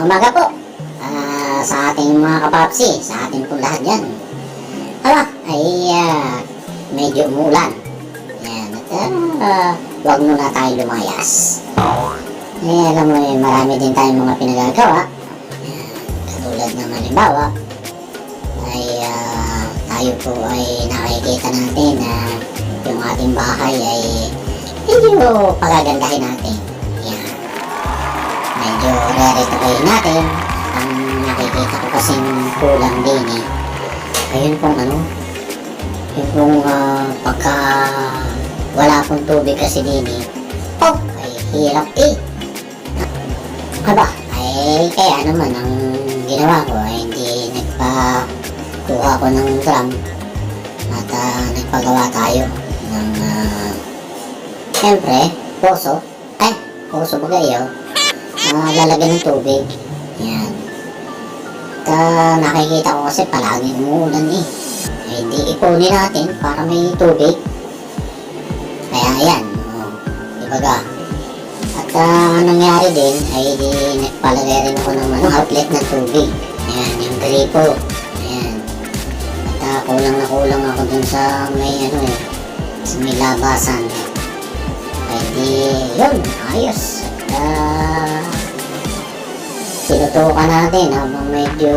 umaga po sa ating mga kapapsi, sa ating po lahat yan. Ay medyo umulan. Yan, at huwag muna tayo lumayas. Alam mo marami din tayong mga pinagagawa. Yan, katulad ng halimbawa, ay tayo po ay nakikita natin na yung ating bahay ay medyo pagagandahin natin. Yan. Medyo re-retokayin natin. Ang nakikita ko kasing kulang din ayun pong yung pong pagka wala pong tubig kasi din ay hirap ay kaya naman ang ginawa ko ay hindi nagpakuha ko ng drum at nagpagawa tayo ng siyempre poso ba kayo lalagyan ng tubig. Yan. Nakikita ko kasi palagi umuulan hindi ipunin natin para may tubig. Kaya ayan, dibaga. At nangyari din ay nagpalagay rin ako ng outlet ng tubig. Ayan, yung gripo. Ayan. At kulang na kulang ako dun sa may sa may labasan. Ay yun, ayos. Tinutukan natin habang medyo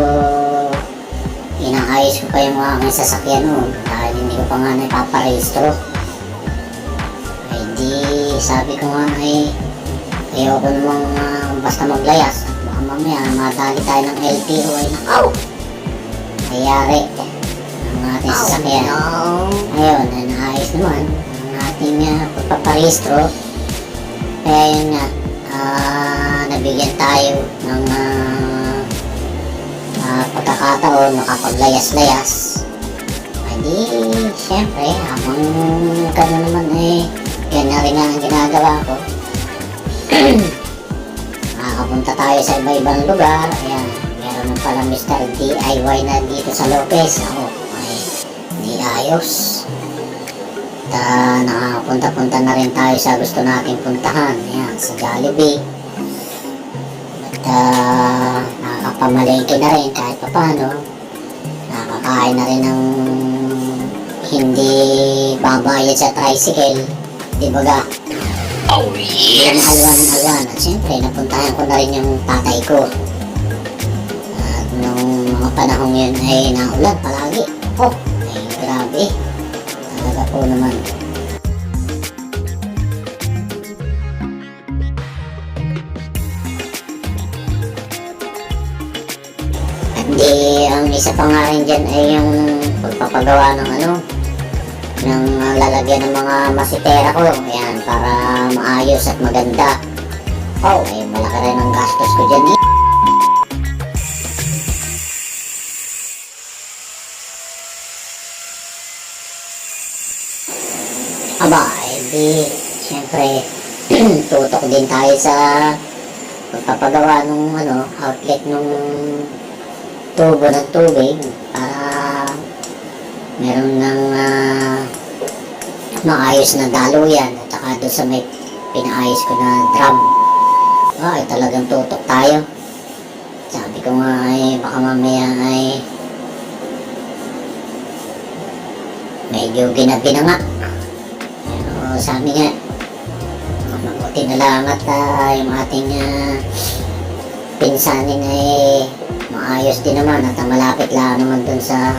inaayos ko pa yung aking sasakyan noon dahil hindi ko pa nga naipaparehistro. Ay di sabi ko nga ayoko namang basta maglayas. Baka mamaya madali tayo ng LTO ay nakaw nangyari ang ating sasakyan. Ayun, naayos naman ang ating pagpaparehistro. Kaya yun nga nabigyan tayo ng pagkakataon makapaglayas-layas. Ay di syempre habang gano'n naman yan na rin ang ginagawa ko. Makakapunta tayo sa iba-ibang lugar. Ayan, meron ng pala Mr. DIY na dito sa Lopez. Ako ay di ayos. At nakakapunta-punta na rin tayo sa gusto nating puntahan. Ayan, sa Jollibee. At nakakapamalengke na rin kahit papano. Nakakain na rin ng hindi babayad sa tricycle. Dibaga? Oh yes! Alwan. At syempre napuntahan ko na rin yung tatay ko. At nung mga panahong yun ay naulan palagi. Ay grabe. Talaga po naman. Hindi, ang isa pa nga rin dyan ay yung pagpapagawa ng ng lalagyan ng mga masitera ko. Ayan, para maayos at maganda. Ay malaki rin ang gastos ko dyan di syempre tutok din tayo sa pagpapagawa ng outlet ng tubo ng tubig para meron ng maayos na daluyan at saka doon sa may pinaayos ko na drum. Ay talagang tutok tayo. Sabi ko nga baka mamaya medyo ginabi na nga. Pero sabi nga mabuti na lang at yung ating pinsanin maayos din naman at malapit lang naman dun sa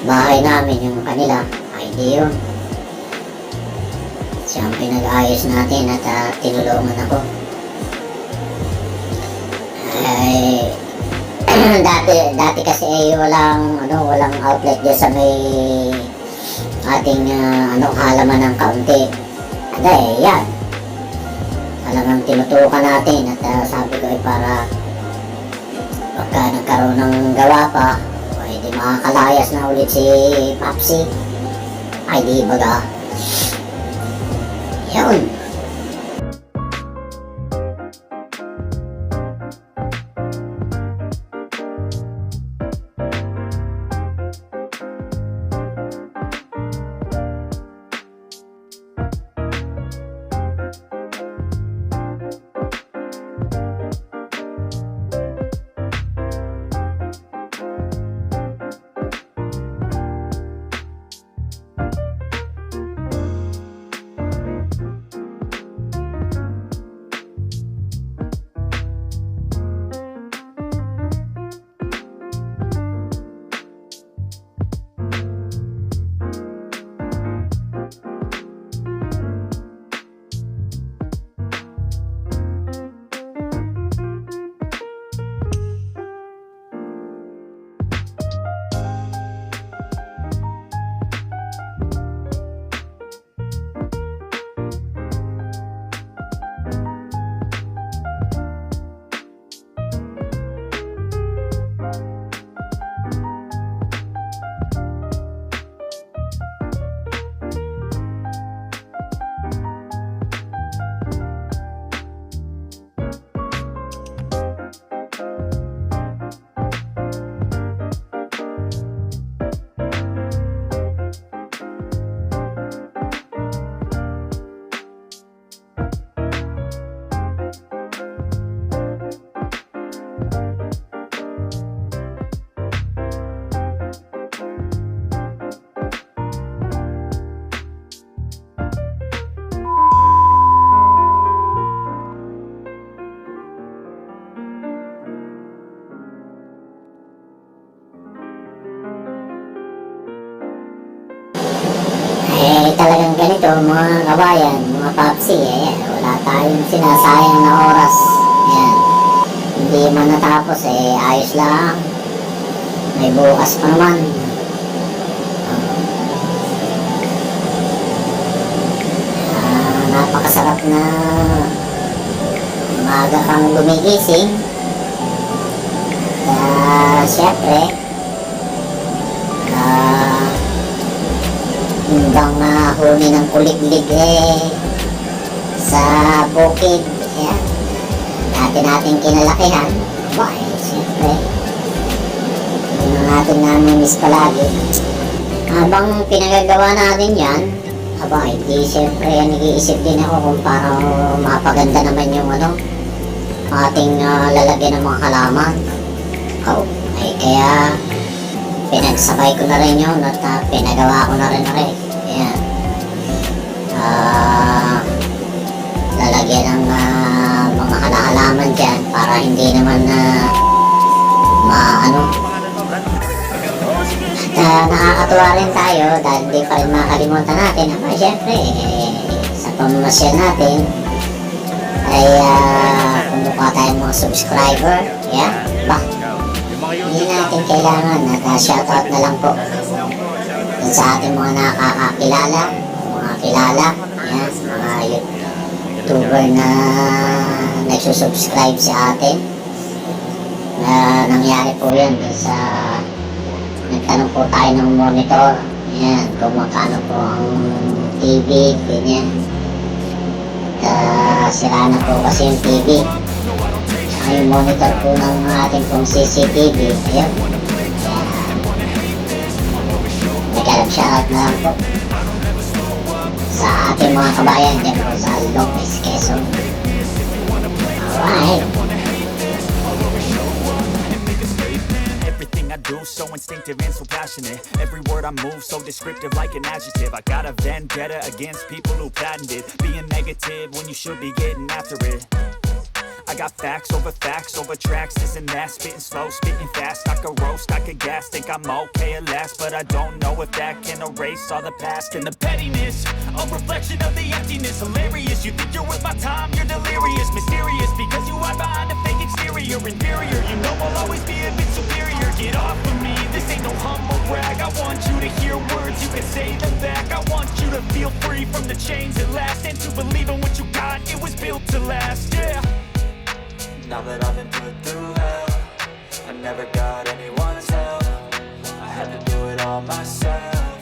bahay namin yung kanila. Ay di yun, siyang pinag-ayos natin at tinulungan ako. Ay dati kasi walang outlet dyan sa may ating halaman ng kaunti. Yan talagang tinutukan natin at sabi ko para pagka nagkaroon ng gawa pa ay di makakalayas na ulit si Papsi. Ay di baga yun. mga kabayan, mga papsi, ayan, wala tayong sinasayang na oras. Ayan. Hindi man natapos, ayos lang. May bukas pa naman. Napakasarap na umaga kang gumigising. Siyempre, hanggang huni ng kuliglig sa bukid. Ayan. Dati natin kinalakihan. Siyempre, yun ang natin namimiss palagi. Habang pinagagawa natin yan, hindi siyempre nag-iisip din ako kung paano mapaganda naman yung ating lalagyan ng mga halaman. Kaya pinagsabay ko na rin yun at pinagawa ko na rin. Ayan. Lalagyan ng mga halaman dyan para hindi naman nakakatuwa rin tayo dahil di pa rin makalimutan natin. Siyempre, sa pamamasyal natin ay kumukuha tayo mga subscriber. Hindi natin kailangan at shoutout na lang po sa ating mga nakakakilala, mga kilala, mga YouTuber na nagsusubscribe sa atin. Nangyari po yan sa nagtanong po tayo ng monitor. Ayan, kung magkano po ang TV, ganyan. Sira na po kasi yung TV. Saka yung monitor po ng ating pong CCTV. Ayan. Nag-shoutout na lang po sa ating mga kabayan dyan po sa Lopez, Quezon. Alright. I do, so instinctive and so passionate. Every word I move, so descriptive like an adjective. I got a vendetta against people who patented being negative when you should be getting after it. I got facts over tracks, this and that. Spitting slow, spitting fast, I could roast, I could gas. Think I'm okay at last, but I don't know if that can erase all the past. And the pettiness, a reflection of the emptiness. Hilarious, you think you're worth my time, you're delirious. Mysterious, because you hide behind a fake exterior. Inferior, you know I'll always be a bit superior. Get off of me, this ain't no humble brag. I want you to hear words, you can say them back. I want you to feel free from the chains at last, and to believe in what you got, it was built to last, yeah. Now that I've been put through hell, I never got anyone's help. I had to do it all myself.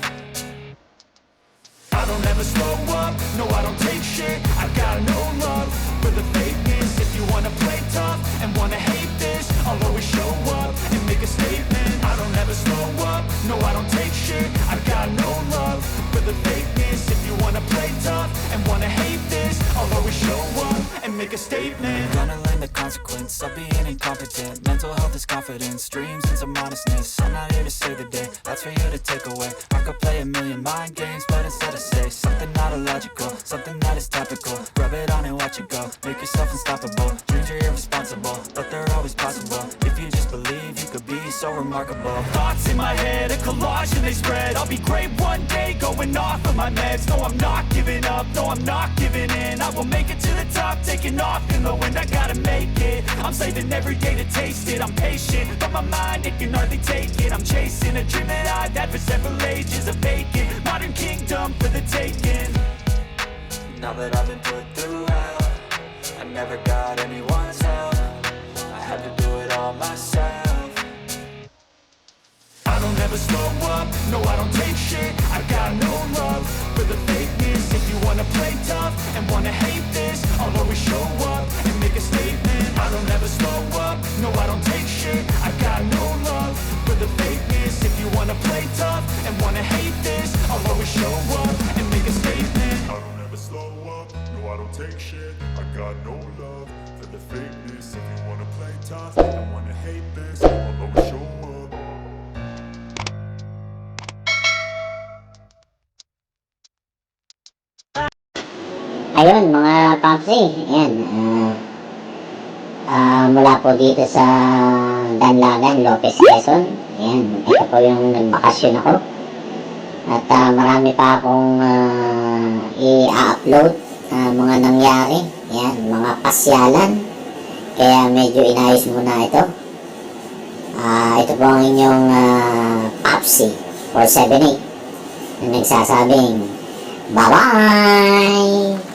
I don't ever slow up, no I don't take shit. I got no love for the fakeness. If you wanna play tough and wanna hate this, I'll always show up and make a statement. I don't ever slow up, no I don't take shit. I got no love for the fakeness. If you wanna play tough and wanna hate this, I'll always show up and make a statement. Gonna learn the consequence of being incompetent. Mental health is confidence, dreams and some honestness. I'm not here to save the day, that's for you to take away. I could play a million mind games, but instead I say something not illogical, something that is topical. Rub it on and watch it go, make yourself unstoppable. Dreams are irresponsible, but they're always possible. If you just believe, you could be so remarkable. Thoughts in my head, a collage and they spread. I'll be great one day, going off of my meds. No, I'm not giving up, no, I'm not giving in. I will make it to the top, taking off in the wind. I gotta make it, I'm saving every day to taste it. I'm patient, but my mind, it can hardly take it. I'm chasing a dream that I've had for several ages. A vacant, modern kingdom for the taking. Now that I've been put through hell, I never got anyone's help. I had to do it all myself. I don't ever slow up, no I don't take shit. I got no love for the fakeness. If you wanna play tough and wanna hate this, I'll always show up and make a statement. I don't ever slow up, no I don't take shit. I got no love for the fakeness. If you wanna play tough and wanna hate this, I'll always show up and make a statement. I don't ever slow up, no I don't take shit. I got no love for the fakeness. If you wanna play tough and wanna hate this, I'll always show up. Ayun mga papsi, ayan, mula po dito sa Danlagan, Lopez, Quezon. Ayan, ito po yung nagbakasyon ako. At marami pa akong i-upload mga nangyari. Yan, mga pasyalan. Kaya medyo inayos muna ito. Ito po ang inyong Popsi 478 na nagsasabing bye-bye!